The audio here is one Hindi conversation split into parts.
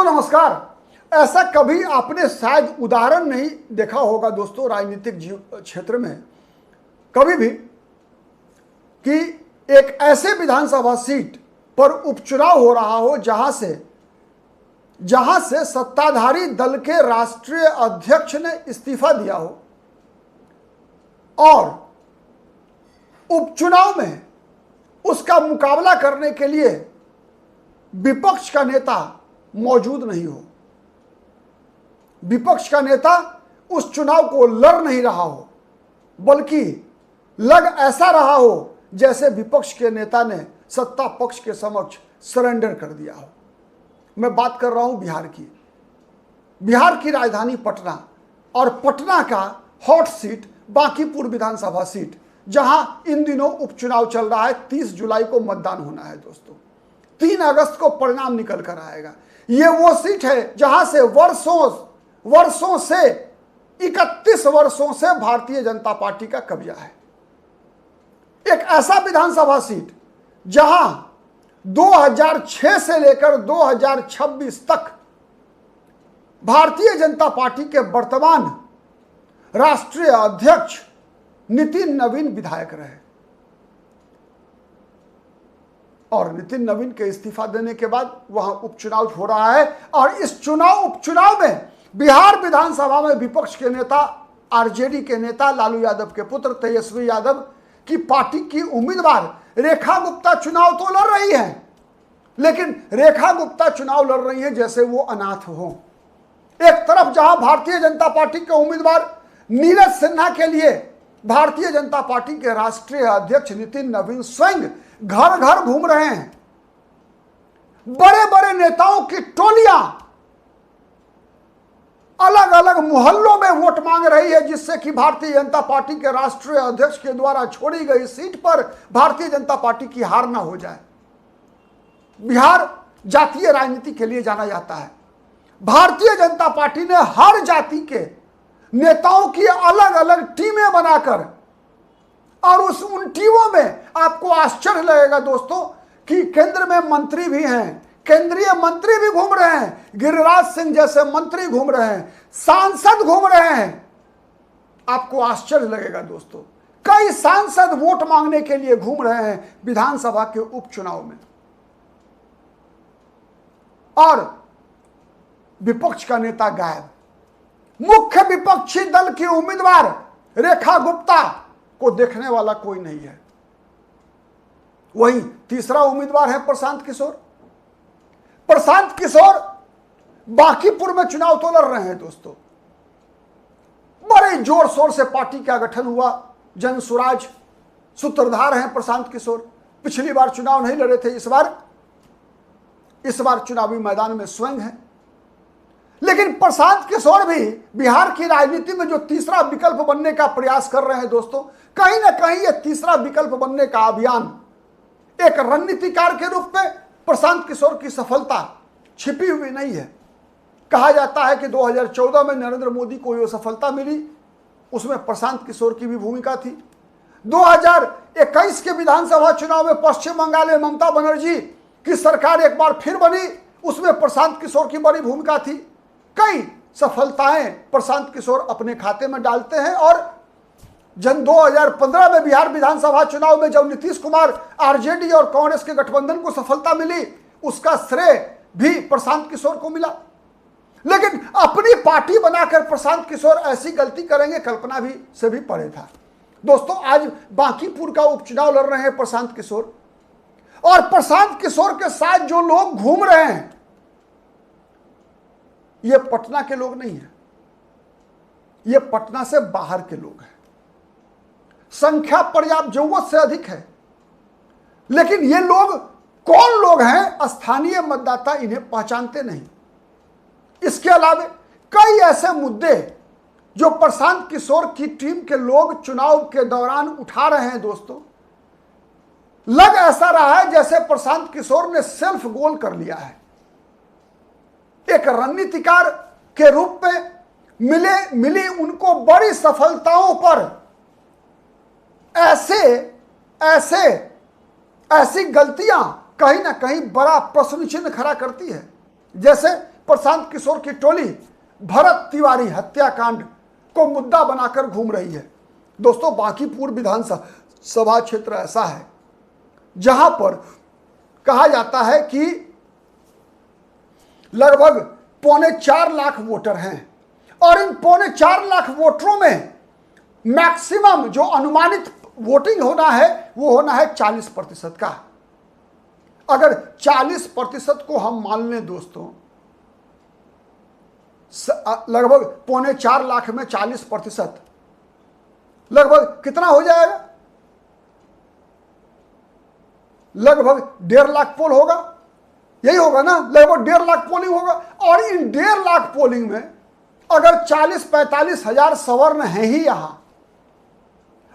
दोस्तों नमस्कार। ऐसा कभी आपने शायद उदाहरण नहीं देखा होगा दोस्तों राजनीतिक क्षेत्र में कभी भी कि एक ऐसे विधानसभा सीट पर उपचुनाव हो रहा हो जहां से सत्ताधारी दल के राष्ट्रीय अध्यक्ष ने इस्तीफा दिया हो और उपचुनाव में उसका मुकाबला करने के लिए विपक्ष का नेता मौजूद नहीं हो, विपक्ष का नेता उस चुनाव को लड़ नहीं रहा हो, बल्कि लग ऐसा रहा हो जैसे विपक्ष के नेता ने सत्ता पक्ष के समक्ष सरेंडर कर दिया हो। मैं बात कर रहा हूं बिहार की राजधानी पटना और पटना का हॉट सीट बांकीपुर विधानसभा सीट, जहां इन दिनों उपचुनाव चल रहा है। 30 जुलाई को मतदान होना है दोस्तों, 3 अगस्त को परिणाम निकल कर आएगा। ये वो सीट है जहां से वर्षों से 31 वर्षों से भारतीय जनता पार्टी का कब्जा है। एक ऐसा विधानसभा सीट जहां 2006 से लेकर 2026 तक भारतीय जनता पार्टी के वर्तमान राष्ट्रीय अध्यक्ष नितिन नवीन विधायक रहे और नितिन नवीन के इस्तीफा देने के बाद वहां उपचुनाव हो रहा है। और इस उपचुनाव में बिहार विधानसभा में विपक्ष के नेता आरजेडी के नेता लालू यादव के पुत्र तेजस्वी यादव की पार्टी की उम्मीदवार रेखा गुप्ता चुनाव तो लड़ रही हैं, लेकिन रेखा गुप्ता चुनाव लड़ रही है जैसे वो अनाथ हो। एक तरफ जहां भारतीय जनता पार्टी के उम्मीदवार नीरज सिन्हा के लिए भारतीय जनता पार्टी के राष्ट्रीय अध्यक्ष नितिन नवीन स्वयं घर घर घूम रहे हैं, बड़े बड़े नेताओं की टोलियां अलग अलग मोहल्लों में वोट मांग रही है, जिससे कि भारतीय जनता पार्टी के राष्ट्रीय अध्यक्ष के द्वारा छोड़ी गई सीट पर भारतीय जनता पार्टी की हार ना हो जाए। बिहार जातीय राजनीति के लिए जाना जाता है। भारतीय जनता पार्टी ने हर जाति के नेताओं की अलग अलग टीमें बनाकर, और उन टीमों में आपको आश्चर्य लगेगा दोस्तों कि केंद्र में मंत्री भी हैं, केंद्रीय मंत्री भी घूम रहे हैं, गिरिराज सिंह जैसे मंत्री घूम रहे हैं, सांसद घूम रहे हैं। आपको आश्चर्य लगेगा दोस्तों, कई सांसद वोट मांगने के लिए घूम रहे हैं विधानसभा के उपचुनाव में। और विपक्ष का नेता गायब। मुख्य विपक्षी दल की उम्मीदवार रेखा गुप्ता को देखने वाला कोई नहीं है। वहीं तीसरा उम्मीदवार है प्रशांत किशोर। प्रशांत किशोर बांकीपुर में चुनाव तो लड़ रहे हैं दोस्तों, बड़े जोर शोर से पार्टी का गठन हुआ, जन स्वराज सूत्रधार हैं प्रशांत किशोर। पिछली बार चुनाव नहीं लड़े थे, इस बार चुनावी मैदान में स्वयं है। लेकिन प्रशांत किशोर भी बिहार की राजनीति में जो तीसरा विकल्प बनने का प्रयास कर रहे हैं दोस्तों, कहीं ना कहीं यह तीसरा विकल्प बनने का अभियान एक रणनीतिकार के रूप में प्रशांत किशोर की सफलता छिपी हुई नहीं है। कहा जाता है कि 2014 में नरेंद्र मोदी को यह सफलता मिली, उसमें प्रशांत किशोर की भी भूमिका थी। 2021 के विधानसभा चुनाव में पश्चिम बंगाल में ममता बनर्जी की सरकार एक बार फिर बनी, उसमें प्रशांत किशोर की बड़ी भूमिका थी। कई सफलताएं प्रशांत किशोर अपने खाते में डालते हैं। और 2015 में बिहार विधानसभा चुनाव में जब नीतीश कुमार आरजेडी और कांग्रेस के गठबंधन को सफलता मिली, उसका श्रेय भी प्रशांत किशोर को मिला। लेकिन अपनी पार्टी बनाकर प्रशांत किशोर ऐसी गलती करेंगे, कल्पना भी से भी परे था दोस्तों। आज बांकीपुर का उपचुनाव लड़ रहे हैं प्रशांत किशोर, और प्रशांत किशोर के साथ जो लोग घूम रहे हैं ये पटना के लोग नहीं है, ये पटना से बाहर के लोग हैं। संख्या पर्याप्त जरूरत से अधिक है, लेकिन ये लोग कौन लोग हैं स्थानीय मतदाता इन्हें पहचानते नहीं। इसके अलावा कई ऐसे मुद्दे जो प्रशांत किशोर की टीम के लोग चुनाव के दौरान उठा रहे हैं दोस्तों, लग ऐसा रहा है जैसे प्रशांत किशोर ने सेल्फ गोल कर लिया है। एक रणनीतिकार के रूप में मिली उनको बड़ी सफलताओं पर ऐसी गलतियां कहीं ना कहीं बड़ा प्रश्न चिन्ह खड़ा करती है। जैसे प्रशांत किशोर की टोली भरत तिवारी हत्याकांड को मुद्दा बनाकर घूम रही है। दोस्तों, बांकीपुर विधानसभा क्षेत्र ऐसा है जहां पर कहा जाता है कि लगभग 4.25 लाख वोटर हैं और इन 4.25 लाख वोटरों में मैक्सिमम जो अनुमानित वोटिंग होना है वो होना है 40% का। अगर 40% को हम मान लें दोस्तों, लगभग 4.25 लाख में 40% लगभग कितना हो जाएगा? लगभग 1.5 लाख पोल होगा, यही होगा ना, लगभग 1.5 लाख पोलिंग होगा। और इन 1.5 लाख पोलिंग में अगर 40-45 हजार सवर्ण हैं ही यहां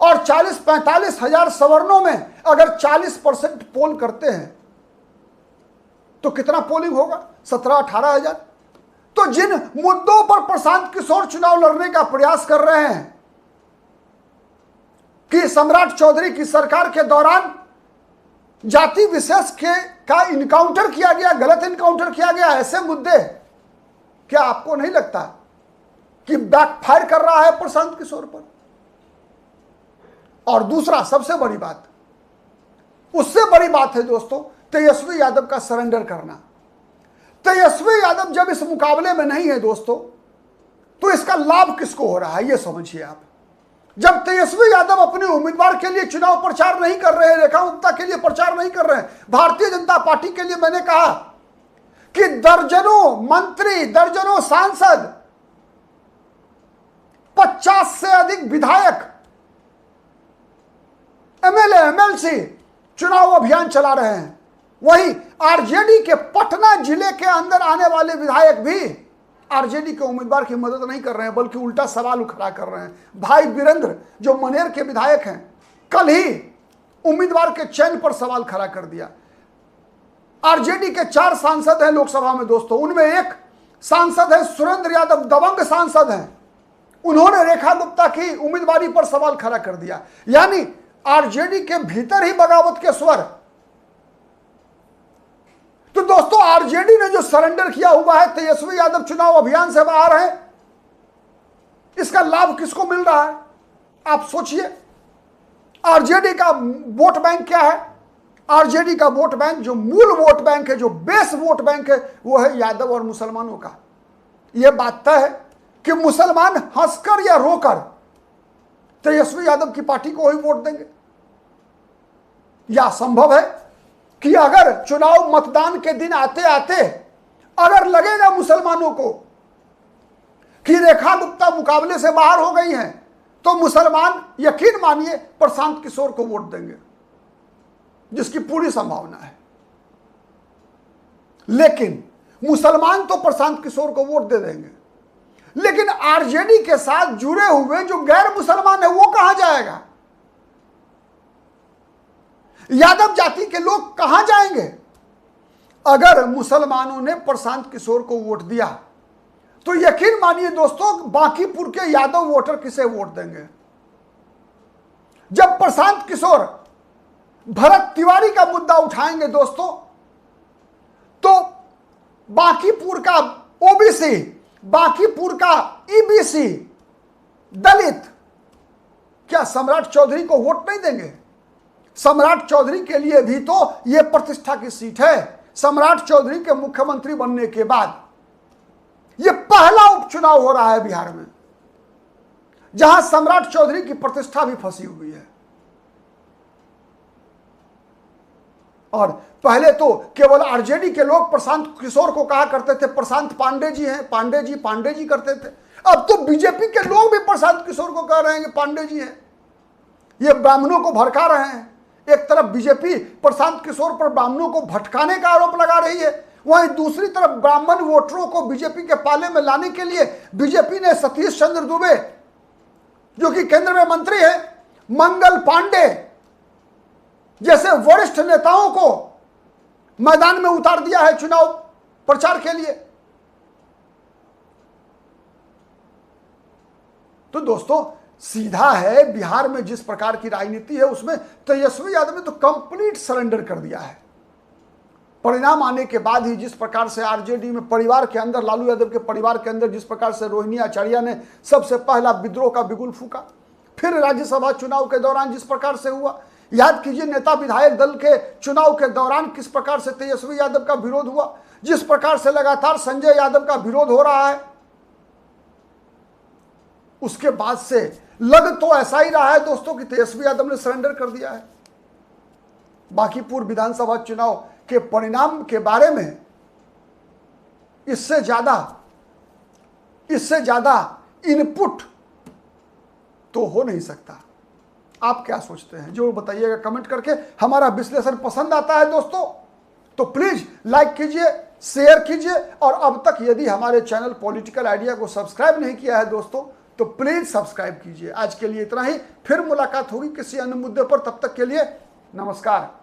और 40-45 हजार सवर्णों में अगर 40% पोल करते हैं तो कितना पोलिंग होगा? 17-18 हजार। तो जिन मुद्दों पर प्रशांत किशोर चुनाव लड़ने का प्रयास कर रहे हैं कि सम्राट चौधरी की सरकार के दौरान जाति विशेष का इनकाउंटर किया गया, गलत इनकाउंटर किया गया, ऐसे मुद्दे क्या आपको नहीं लगता कि बैकफायर कर रहा है प्रशांत किशोर पर? और दूसरा सबसे बड़ी बात, उससे बड़ी बात है दोस्तों तेजस्वी यादव का सरेंडर करना। तेजस्वी यादव जब इस मुकाबले में नहीं है दोस्तों, तो इसका लाभ किसको हो रहा है ये समझिए आप। जब तेजस्वी यादव अपने उम्मीदवार के लिए चुनाव प्रचार नहीं कर रहे हैं, रेखा गुप्ता के लिए प्रचार नहीं कर रहे हैं, भारतीय जनता पार्टी के लिए मैंने कहा कि दर्जनों मंत्री, दर्जनों सांसद, 50 से अधिक विधायक, एमएलए, एमएलसी चुनाव अभियान चला रहे हैं। वहीं आरजेडी के पटना जिले के अंदर आने वाले विधायक भी आरजेडी के उम्मीदवार की मदद नहीं कर रहे हैं, बल्कि उल्टा सवाल खड़ा कर रहे हैं। भाई वीरेंद्र जो मनेर के विधायक हैं, कल ही उम्मीदवार के चयन पर सवाल खड़ा कर दिया। आरजेडी के 4 सांसद हैं लोकसभा में दोस्तों, उनमें एक सांसद है सुरेंद्र यादव, दबंग सांसद हैं, उन्होंने रेखा गुप्ता की उम्मीदवारी पर सवाल खड़ा कर दिया। यानी आरजेडी के भीतर ही बगावत के स्वर। तो दोस्तों, आरजेडी ने जो सरेंडर किया हुआ है, तेजस्वी यादव चुनाव अभियान से बाहर है, इसका लाभ किसको मिल रहा है आप सोचिए। आरजेडी का वोट बैंक क्या है? आरजेडी का वोट बैंक, जो मूल वोट बैंक है, जो बेस वोट बैंक है, वो है यादव और मुसलमानों का। यह बात तय है कि मुसलमान हंसकर या रोकर तेजस्वी यादव की पार्टी को ही वोट देंगे। या संभव है कि अगर चुनाव मतदान के दिन आते आते अगर लगेगा मुसलमानों को कि रेखा गुप्ता मुकाबले से बाहर हो गई हैं, तो मुसलमान यकीन मानिए प्रशांत किशोर को वोट देंगे, जिसकी पूरी संभावना है। लेकिन मुसलमान तो प्रशांत किशोर को वोट दे देंगे, लेकिन आरजेडी के साथ जुड़े हुए जो गैर मुसलमान है वो कहां जाएगा? यादव जाति के लोग कहां जाएंगे? अगर मुसलमानों ने प्रशांत किशोर को वोट दिया तो यकीन मानिए दोस्तों, बांकीपुर के यादव वोटर किसे वोट देंगे? जब प्रशांत किशोर भरत तिवारी का मुद्दा उठाएंगे दोस्तों, तो बांकीपुर का ओबीसी, बांकीपुर का ईबीसी, दलित क्या सम्राट चौधरी को वोट नहीं देंगे? सम्राट चौधरी के लिए भी तो यह प्रतिष्ठा की सीट है। सम्राट चौधरी के मुख्यमंत्री बनने के बाद यह पहला उपचुनाव हो रहा है बिहार में जहां सम्राट चौधरी की प्रतिष्ठा भी फंसी हुई है। और पहले तो केवल आरजेडी के लोग प्रशांत किशोर को कहा करते थे प्रशांत पांडे जी हैं, पांडे जी, पांडे जी करते थे। अब तो बीजेपी के लोग भी प्रशांत किशोर को कह रहे हैं कि पांडे जी हैं। ये ब्राह्मणों को भड़का रहे हैं। एक तरफ बीजेपी प्रशांत किशोर पर ब्राह्मणों को भटकाने का आरोप लगा रही है, वहीं दूसरी तरफ ब्राह्मण वोटरों को बीजेपी के पाले में लाने के लिए बीजेपी ने सतीश चंद्र दुबे, जो कि केंद्र में मंत्री है, मंगल पांडे जैसे वरिष्ठ नेताओं को मैदान में उतार दिया है चुनाव प्रचार के लिए। तो दोस्तों, सीधा है, बिहार में जिस प्रकार की राजनीति है उसमें तेजस्वी यादव ने तो कंप्लीट सरेंडर कर दिया है। परिणाम आने के बाद ही जिस प्रकार से आरजेडी में परिवार के अंदर, लालू यादव के परिवार के अंदर जिस प्रकार से रोहिणी आचार्य ने सबसे पहला विद्रोह का बिगुल फूका, फिर राज्यसभा चुनाव के दौरान जिस प्रकार से हुआ, याद कीजिए नेता विधायक दल के चुनाव के दौरान किस प्रकार से तेजस्वी यादव का विरोध हुआ, जिस प्रकार से लगातार संजय यादव का विरोध हो रहा है। उसके बाद से लग तो ऐसा ही रहा है दोस्तों कि तेजस्वी यादव ने सरेंडर कर दिया है। बाकी पूर्व विधानसभा चुनाव के परिणाम के बारे में इससे ज्यादा इनपुट तो हो नहीं सकता। आप क्या सोचते हैं जो बताइएगा कमेंट करके। हमारा विश्लेषण पसंद आता है दोस्तों तो प्लीज लाइक कीजिए, शेयर कीजिए, और अब तक यदि हमारे चैनल पॉलिटिकल आइडिया को सब्सक्राइब नहीं किया है दोस्तों तो प्लीज सब्सक्राइब कीजिए। आज के लिए इतना ही, फिर मुलाकात होगी किसी अन्य मुद्दे पर। तब तक के लिए नमस्कार।